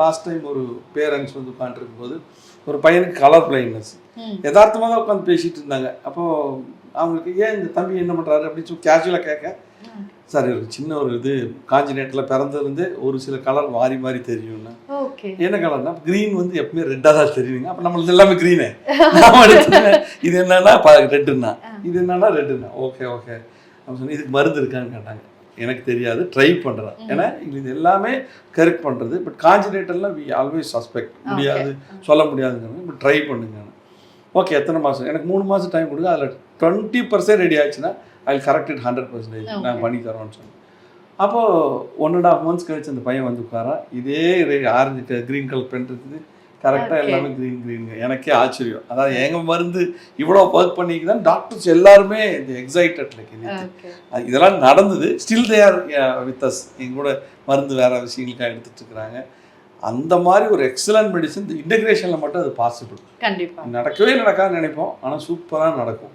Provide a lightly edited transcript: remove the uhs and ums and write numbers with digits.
Last time ஒரு parents வந்து உட்காந்துருக்கும் போது ஒரு பையனுக்கு கலர் பிளைண்ட்னஸ் யதார்த்தமாக தான் உட்காந்து பேசிகிட்டு இருந்தாங்க. அப்போது அவங்களுக்கு ஏன் இந்த தம்பி என்ன பண்ணுறாரு அப்படின்னு சொல்லி கேஷுவலாக கேட்க, சார் ஒரு சின்ன ஒரு இது காஞ்சி நேரத்தில் பிறந்திருந்து ஒரு சில கலர் மாறி மாறி தெரியும்னா, என்ன கலர்னா க்ரீன் வந்து எப்பவுமே ரெட்டாக தான் தெரியுங்க. அப்போ நம்மளுக்கு எல்லாமே க்ரீனு நான் எடுத்துனேன். இது என்னன்னா ரெட்டுன்னா, இது என்னன்னா ரெட்டுன்னா, ஓகே ஓகே அப்படின்னு சொல்லி இதுக்கு மருந்து இருக்கான்னு கேட்டாங்க. எனக்கு தெரியாது, ட்ரை பண்ணுறேன். ஏன்னா இது எல்லாமே கரெக்ட் பண்ணுறது. பட் கான்ஜினேட்டல்லாம் வி ஆல்வேஸ் சஸ்பெக்ட், முடியாது சொல்ல முடியாதுங்கிறது. பட் ட்ரை பண்ணுங்க. ஓகே எத்தனை மாதம்? எனக்கு 3 மாதம் டைம் கொடுங்க. அதில் 20% ரெடி ஆச்சுன்னா ஐ கரெக்ட் இட் 100%. நான் பண்ணி தரோன்னு சொன்னேன். அப்போது 1.5 months கழிச்சு அந்த பையன் வந்து உட்காரா. இதே ஆரஞ்சு க்ரீன் கலர் பென் இருக்குது, கரெக்டாக எல்லாமே க்ரீனுங்க. எனக்கே ஆச்சரியம். அதாவது எங்கள் மருந்து இவ்வளோ ஒர்க் பண்ணிக்குதான் டாக்டர்ஸ் எல்லாருமே இந்த எக்ஸைட்டட் லைக் இதெல்லாம் நடந்தது. Still they are with us. எங்க கூட மருந்து வேறு விஷயங்களுக்காக எடுத்துகிட்டு இருக்கிறாங்க. அந்த மாதிரி ஒரு எக்ஸலன்ட் மெடிசன் இந்த இன்டெகிரேஷனில் மட்டும் அது பாசிபிள். கண்டிப்பாக நடக்கவே நடக்காதுன்னு நினைப்போம், ஆனால் சூப்பராக நடக்கும்.